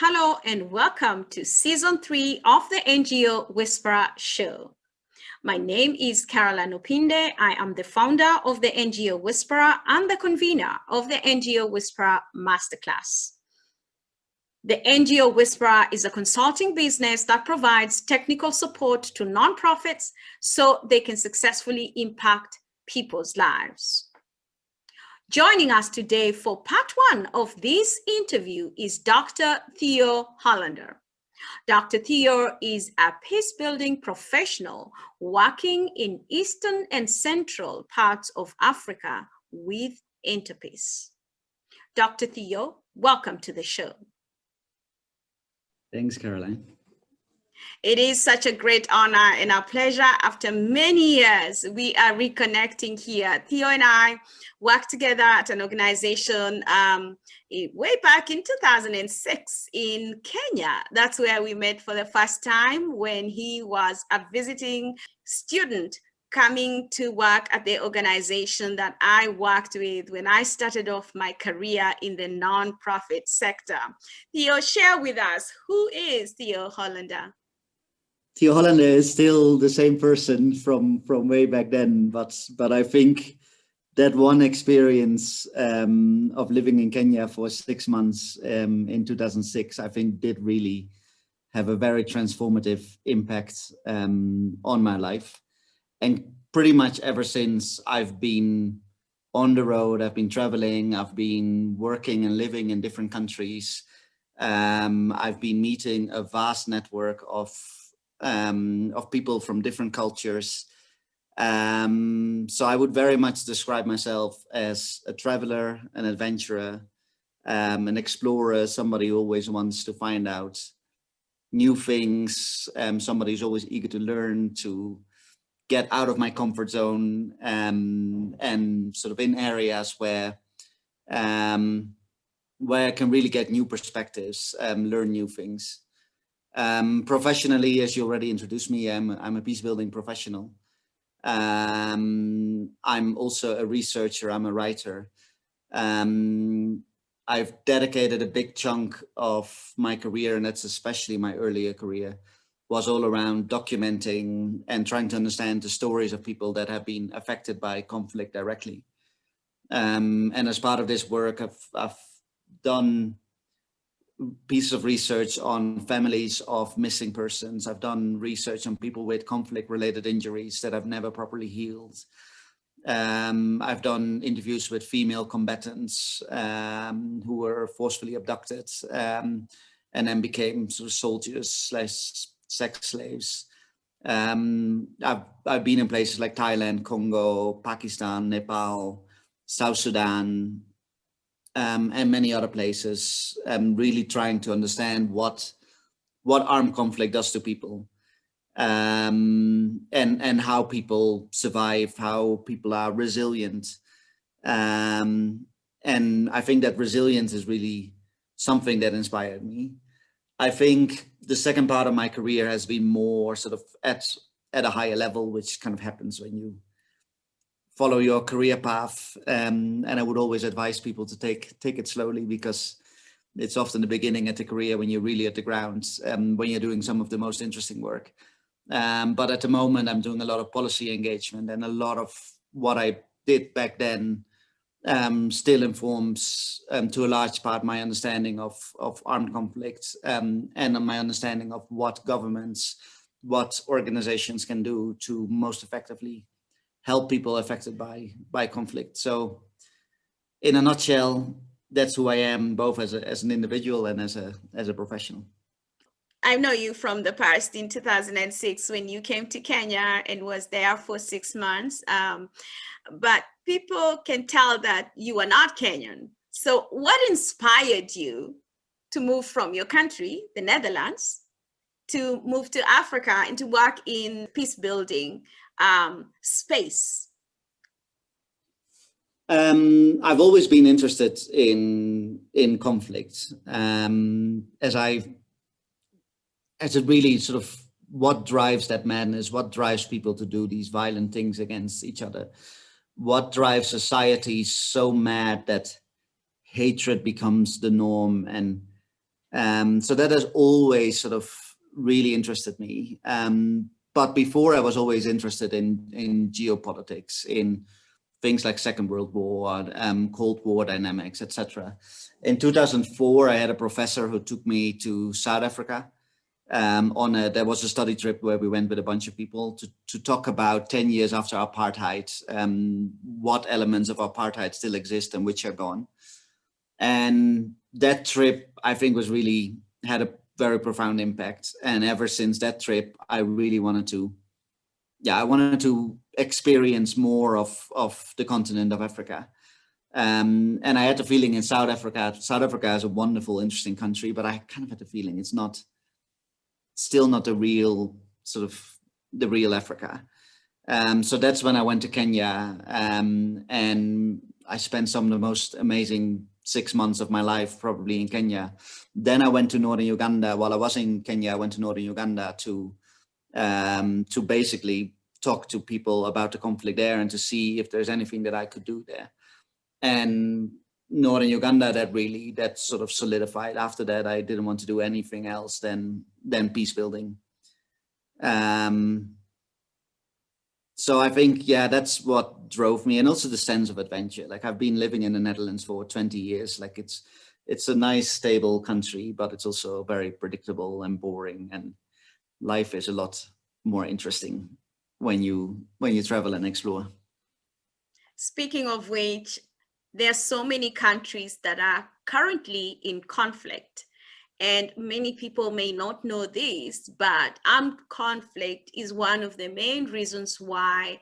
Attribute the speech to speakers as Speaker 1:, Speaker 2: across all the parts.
Speaker 1: Hello and welcome to Season 3 of the NGO Whisperer Show. My name is Carolyne Opinde. I am the founder of the NGO Whisperer and the convener of the NGO Whisperer Masterclass. The NGO Whisperer is a consulting business that provides technical support to nonprofits so they can successfully impact people's lives. Joining us today for part 1 of this interview is Dr. Theo Hollander. Dr. Theo is a peacebuilding professional working in Eastern and Central parts of Africa with Interpeace. Dr. Theo, welcome to the show.
Speaker 2: Thanks, Carolyne.
Speaker 1: It is such a great honor and a pleasure. After many years, we are reconnecting here. Theo and I worked together at an organization way back in 2006 in Kenya. That's where we met for the first time when he was a visiting student coming to work at the organization that I worked with when I started off my career in the nonprofit sector. Theo, share with us, who is Theo Hollander?
Speaker 2: Theo Hollander is still the same person from way back then, but I think that one experience of living in Kenya for 6 months in 2006, I think did really have a very transformative impact on my life. And pretty much ever since, I've been on the road, I've been traveling, I've been working and living in different countries. I've been meeting a vast network of people from different cultures. So I would very much describe myself as a traveler, an adventurer, an explorer, somebody who always wants to find out new things, somebody who's always eager to learn, to get out of my comfort zone, and sort of in areas where I can really get new perspectives, learn new things. Professionally, as you already introduced me, I'm a peacebuilding professional. I'm also a researcher, I'm a writer. I've dedicated a big chunk of my career, and that's especially my earlier career, was all around documenting and trying to understand the stories of people that have been affected by conflict directly. And as part of this work, I've done pieces of research on families of missing persons. I've done research on people with conflict-related injuries that have never properly healed. I've done interviews with female combatants who were forcefully abducted and then became sort of soldiers/sex slaves. I've been in places like Thailand, Congo, Pakistan, Nepal, South Sudan, and many other places, really trying to understand what armed conflict does to people, and how people survive, how people are resilient. And I think that resilience is really something that inspired me. I think the second part of my career has been more sort of at a higher level, which kind of happens when you follow your career path, and I would always advise people to take it slowly, because it's often the beginning at the career when you're really at the ground, when you're doing some of the most interesting work. But at the moment, I'm doing a lot of policy engagement, and a lot of what I did back then still informs, to a large part, my understanding of armed conflicts, and my understanding of what governments, what organizations can do to most effectively help people affected by conflict. So in a nutshell, that's who I am, both as an individual and as a professional.
Speaker 1: I know you from the past in 2006 when you came to Kenya and was there for 6 months. But people can tell that you are not Kenyan. So what inspired you to move from your country, the Netherlands, to move to Africa and to work in peacebuilding space?
Speaker 2: I've always been interested in conflict, as it really sort of what drives that madness, what drives people to do these violent things against each other, what drives society so mad that hatred becomes the norm, and So that has always sort of really interested me. But before, I was always interested in geopolitics, in things like Second World War, Cold War dynamics, etc. In 2004, I had a professor who took me to South Africa. There was a study trip where we went with a bunch of people to talk about 10 years after apartheid, what elements of apartheid still exist and which are gone. And that trip, I think, had a very profound impact. And ever since that trip, I really wanted to experience more of the continent of Africa. And I had the feeling in South Africa is a wonderful, interesting country, but I kind of had the feeling it's still not the real Africa. So that's when I went to Kenya, and I spent some of the most amazing 6 months of my life probably in Kenya. Then I went to Northern Uganda. While I was in Kenya, I went to Northern Uganda to basically talk to people about the conflict there and to see if there's anything that I could do there. And Northern Uganda, that sort of solidified. After that, I didn't want to do anything else than peace building. So I think, that's what drove me, and also the sense of adventure. Like, I've been living in the Netherlands for 20 years. Like, it's a nice, stable country, but it's also very predictable and boring. And life is a lot more interesting when you travel and explore.
Speaker 1: Speaking of which, there are so many countries that are currently in conflict. And many people may not know this, but armed conflict is one of the main reasons why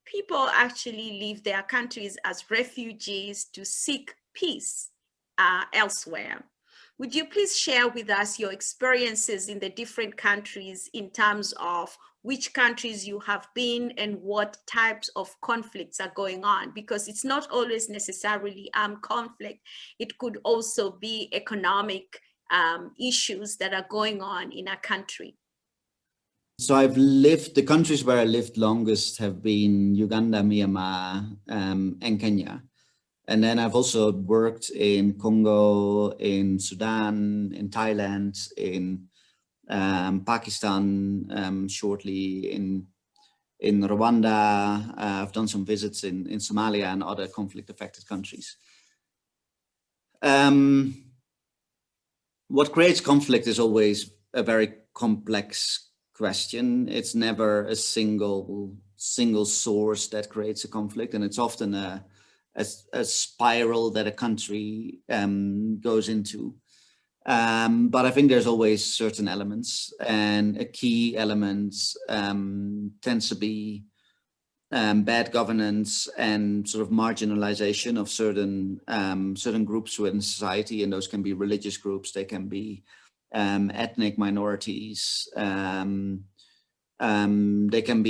Speaker 1: people actually leave their countries as refugees to seek peace elsewhere. Would you please share with us your experiences in the different countries in terms of which countries you have been and what types of conflicts are going on? Because it's not always necessarily armed conflict. It could also be economic issues that are going on in a country.
Speaker 2: So the countries where I lived longest have been Uganda, Myanmar, and Kenya. And then I've also worked in Congo, in Sudan, in Thailand, in Pakistan, shortly in Rwanda. I've done some visits in Somalia and other conflict-affected countries. What creates conflict is always a very complex question. It's never a single source that creates a conflict, and it's often a spiral that a country goes into. But I think there's always certain elements, and a key element tends to be bad governance and sort of marginalization of certain groups within society, and those can be religious groups, they can be ethnic minorities, it can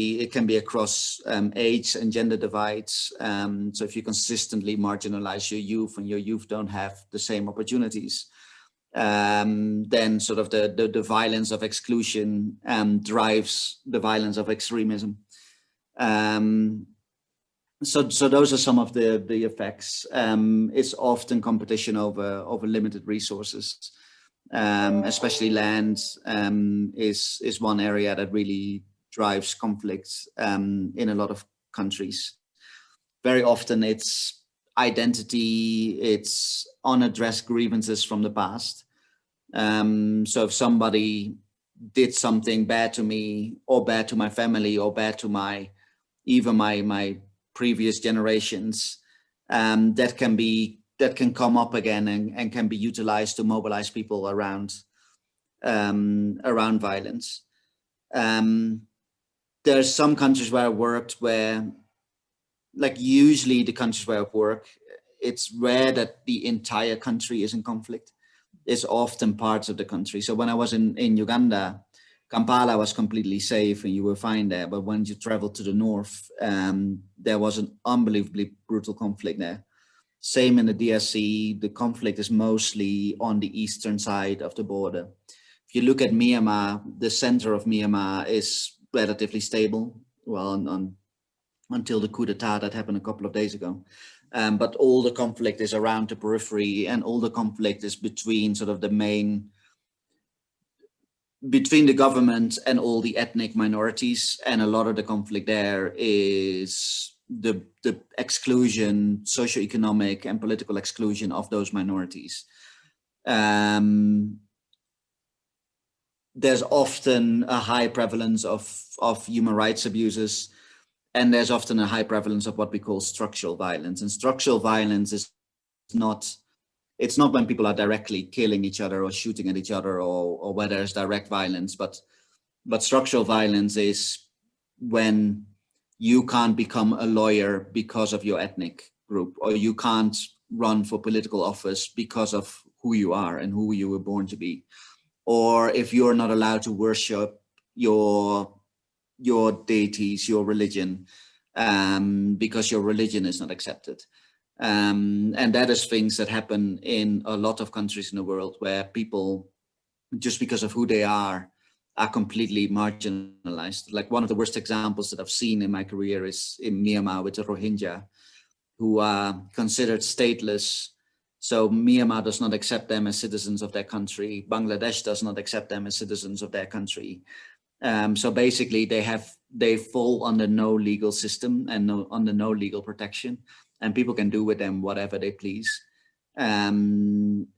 Speaker 2: be across age and gender divides. So if you consistently marginalize your youth and your youth don't have the same opportunities, then sort of the violence of exclusion drives the violence of extremism. So those are some of the effects. It's often competition over limited resources. Especially land is one area that really drives conflicts in a lot of countries. Very often it's identity, it's unaddressed grievances from the past. So if somebody did something bad to me or bad to my family or bad to my previous generations, that can come up again and can be utilized to mobilize people around violence. There's some countries where I worked where, like, usually the countries where I work, it's rare that the entire country is in conflict. It's often parts of the country. So when I was in Uganda, Kampala was completely safe and you were fine there. But when you travel to the north, there was an unbelievably brutal conflict there. Same in the DRC, the conflict is mostly on the eastern side of the border. If you look at Myanmar, the center of Myanmar is relatively stable, well, until the coup d'etat that happened a couple of days ago. But all the conflict is around the periphery, and all the conflict is between sort of the main between the government and all the ethnic minorities, and a lot of the conflict there is the exclusion, socioeconomic and political exclusion of those minorities. There's often a high prevalence of human rights abuses, and there's often a high prevalence of what we call structural violence. And structural violence is not, it's not when people are directly killing each other or shooting at each other, or where there's direct violence, but structural violence is when you can't become a lawyer because of your ethnic group, or you can't run for political office because of who you are and who you were born to be, or if you're not allowed to worship your deities, your religion, because your religion is not accepted. And that is things that happen in a lot of countries in the world, where people, just because of who they are completely marginalized. Like one of the worst examples that I've seen in my career is in Myanmar with the Rohingya, who are considered stateless. So Myanmar does not accept them as citizens of their country. Bangladesh does not accept them as citizens of their country. So basically they fall under no legal system and under no legal protection, and people can do with them whatever they please. And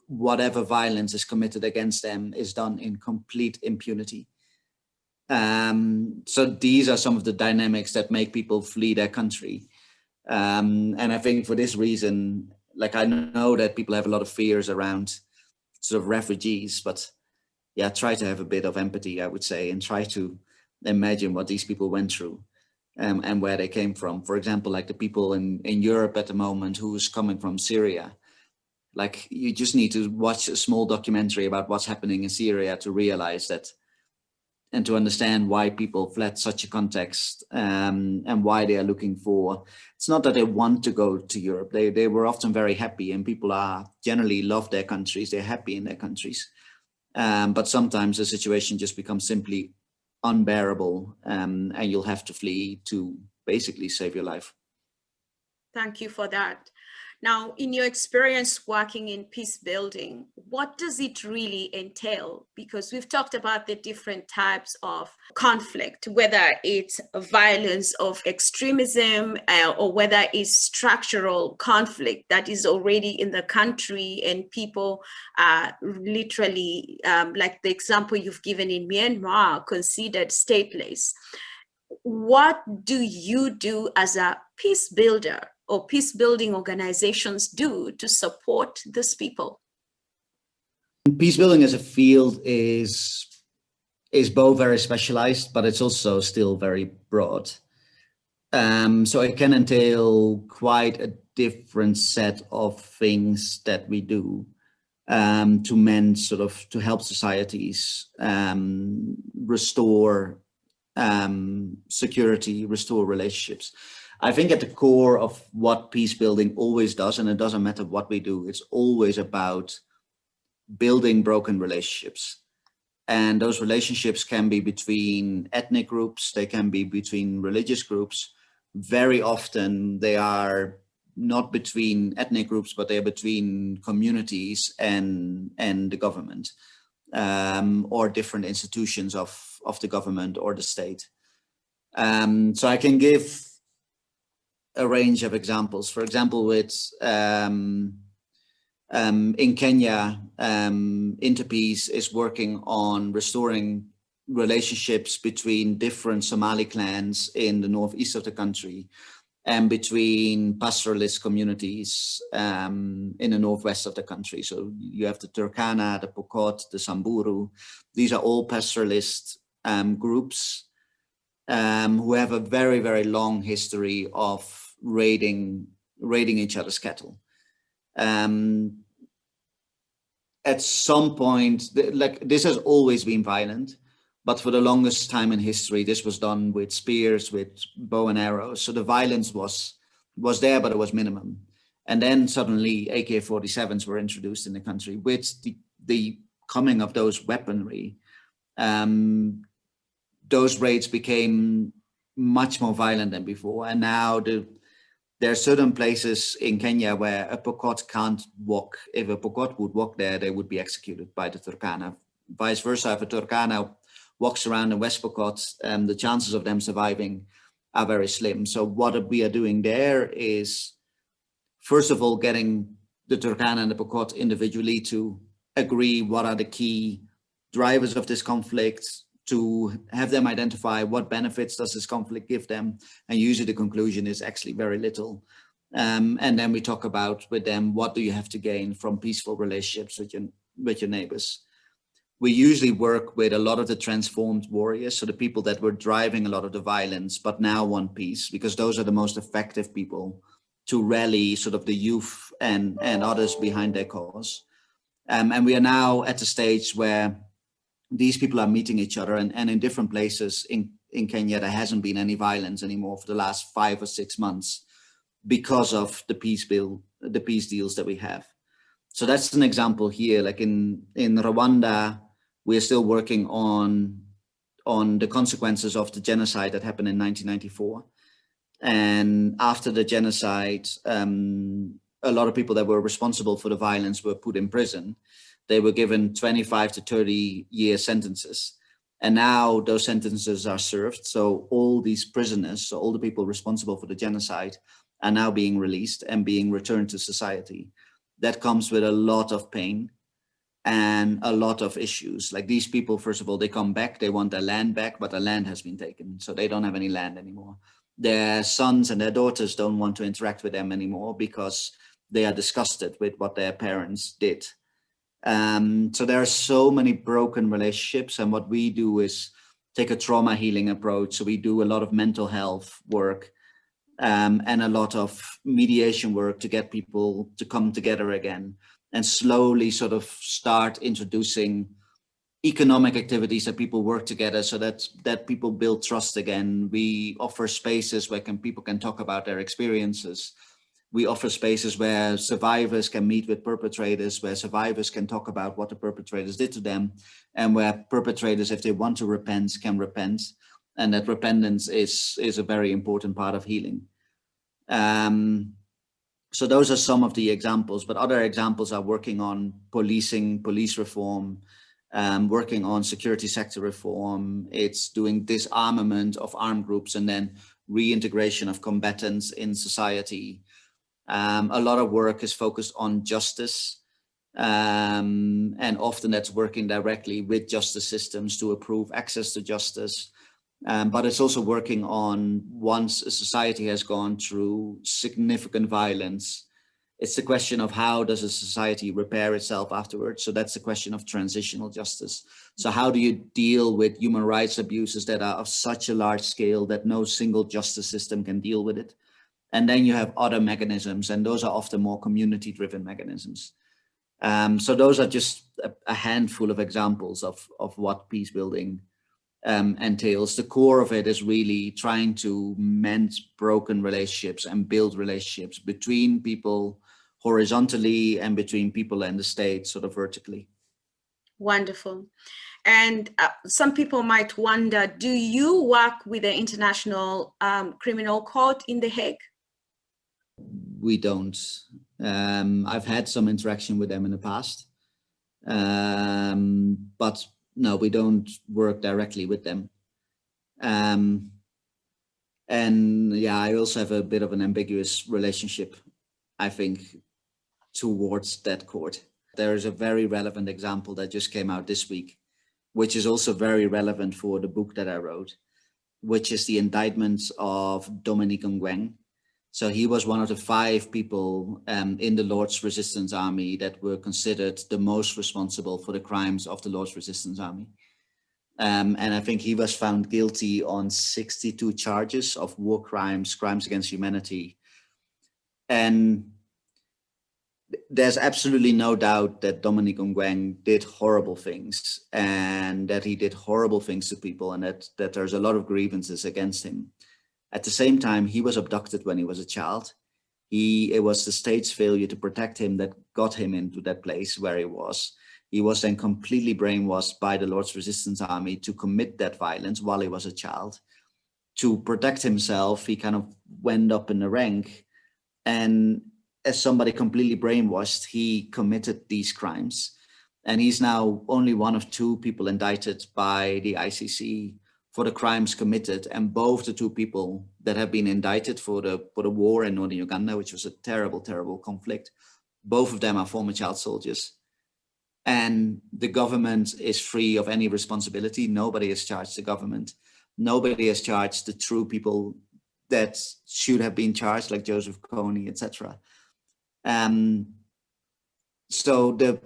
Speaker 2: whatever violence is committed against them is done in complete impunity. So these are some of the dynamics that make people flee their country. And I think for this reason, like, I know that people have a lot of fears around sort of refugees, but yeah, try to have a bit of empathy, I would say, and try to imagine what these people went through, and where they came from. For example, like the people in Europe at the moment who's coming from Syria. Like, you just need to watch a small documentary about what's happening in Syria to realize that, and to understand why people fled such a context, and why they are looking for, it's not that they want to go to Europe. They were often very happy, and people are generally love their countries. They're happy in their countries. But sometimes the situation just becomes simply unbearable, and you'll have to flee to basically save your life.
Speaker 1: Thank you for that. Now, in your experience working in peace building, what does it really entail? Because we've talked about the different types of conflict, whether it's violence of extremism, or whether it's structural conflict that is already in the country and people are literally, like the example you've given in Myanmar, considered stateless. What do you do as a peace builder, or peace building organizations do to support these people?
Speaker 2: Peace building as a field is both very specialized, but it's also still very broad. So it can entail quite a different set of things that we do, to mend, sort of, to help societies restore security, restore relationships. I think at the core of what peace building always does, and it doesn't matter what we do, it's always about building broken relationships. And those relationships can be between ethnic groups, they can be between religious groups. Very often they are not between ethnic groups, but they are between communities and the government, or different institutions of the government or the state. So I can give a range of examples. For example, with in Kenya, Interpeace is working on restoring relationships between different Somali clans in the northeast of the country, and between pastoralist communities in the northwest of the country. So you have the Turkana, the Pokot, the Samburu. These are all pastoralist groups who have a very, very long history of raiding each other's cattle. At some point, like, this has always been violent, but for the longest time in history, this was done with spears, with bow and arrows. So the violence was there, but it was minimum. And then suddenly AK-47s were introduced in the country. With the coming of those weaponry, those raids became much more violent than before. And now there are certain places in Kenya where a Pokot can't walk. If a Pokot would walk there, they would be executed by the Turkana vice versa, if a Turkana walks around in West Pokot, the chances of them surviving are very slim. So what we are doing there is, first of all, getting the Turkana and the Pokot individually to agree what are the key drivers of this conflict, to have them identify what benefits does this conflict give them, and usually the conclusion is actually very little. And then we talk about with them, what do you have to gain from peaceful relationships with your neighbors? We usually work with a lot of the transformed warriors, so the people that were driving a lot of the violence, but now want peace, because those are the most effective people to rally sort of the youth and others behind their cause. And we are now at the stage where these people are meeting each other, and in different places in Kenya, there hasn't been any violence anymore for the last 5 or 6 months because of the peace deals that we have. So that's an example here. Like in Rwanda, we're still working on the consequences of the genocide that happened in 1994. And after the genocide, a lot of people that were responsible for the violence were put in prison. They were given 25 to 30-year sentences. And now those sentences are served. So all these prisoners, so all the people responsible for the genocide, are now being released and being returned to society. That comes with a lot of pain and a lot of issues. Like these people, first of all, they come back, they want their land back, but the land has been taken. So they don't have any land anymore. Their sons and their daughters don't want to interact with them anymore because they are disgusted with what their parents did. So there are so many broken relationships, and what we do is take a trauma healing approach. So we do a lot of mental health work and a lot of mediation work to get people to come together again, and slowly sort of start introducing economic activities that people work together so that people build trust again. We offer spaces where people can talk about their experiences. We offer spaces where survivors can meet with perpetrators, where survivors can talk about what the perpetrators did to them, and where perpetrators, if they want to repent, can repent. And that repentance is a very important part of healing. So those are some of the examples, but other examples are working on policing, police reform, working on security sector reform. It's doing disarmament of armed groups and then reintegration of combatants in society. A lot of work is focused on justice, and often that's working directly with justice systems to improve access to justice. But it's also working on, once a society has gone through significant violence, it's the question of how does a society repair itself afterwards. So that's the question of transitional justice. So how do you deal with human rights abuses that are of such a large scale that no single justice system can deal with it? And then you have other mechanisms, and those are often more community-driven mechanisms. So those are just a handful of examples of what peace building entails. The core of it is really trying to mend broken relationships and build relationships between people horizontally and between people and the state sort of vertically.
Speaker 1: Wonderful. And some people might wonder, do you work with the International Criminal Court in The Hague?
Speaker 2: We don't. I've had some interaction with them in the past, but no, we don't work directly with them. And yeah, I also have a bit of an ambiguous relationship, I think, towards that court. There is a very relevant example that just came out this week, which is also very relevant for the book that I wrote, which is the indictment of Dominic Ongwen. So he was one of the 5 people in the Lord's Resistance Army that were considered the most responsible for the crimes of the Lord's Resistance Army. And I think he was found guilty on 62 charges of war crimes, crimes against humanity. And there's absolutely no doubt that Dominic Ongwen did horrible things, and that he did horrible things to people, and that there's a lot of grievances against him. At the same time, he was abducted when he was a child. It was the state's failure to protect him that got him into that place where he was. He was then completely brainwashed by the Lord's Resistance Army to commit that violence while he was a child. To protect himself, he kind of went up in the rank, and as somebody completely brainwashed, he committed these crimes. And he's now only one of 2 people indicted by the ICC for the crimes committed. And both the 2 people that have been indicted for the war in Northern Uganda, which was a terrible, terrible conflict, both of them are former child soldiers. And the government is free of any responsibility. Nobody has charged the government. Nobody has charged the true people that should have been charged, like Joseph Kony, etc. So the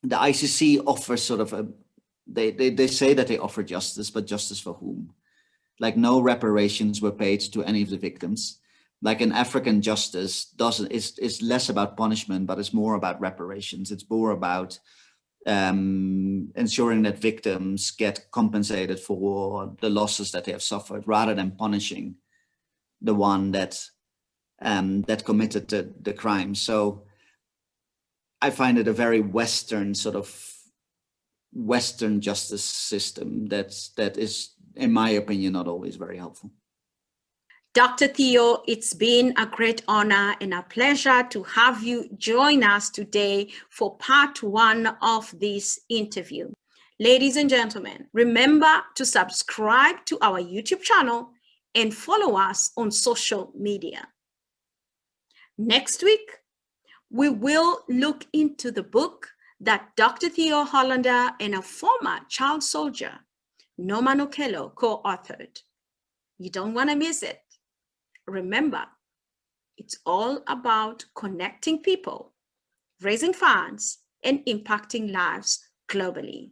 Speaker 2: ICC offers sort of they say that they offer justice, but justice for whom? Like, no reparations were paid to any of the victims. Like, an African justice is less about punishment, but it's more about reparations. It's more about ensuring that victims get compensated for the losses that they have suffered, rather than punishing the one that committed the crime. So I find it a very Western justice system that is, in my opinion, not always very helpful.
Speaker 1: Dr. Theo, it's been a great honor and a pleasure to have you join us today for part 1 of this interview. Ladies and gentlemen, remember to subscribe to our YouTube channel and follow us on social media. Next week, we will look into the book that Dr. Theo Hollander and a former child soldier, Norman Okello, co-authored. You don't want to miss it. Remember, it's all about connecting people, raising funds, and impacting lives globally.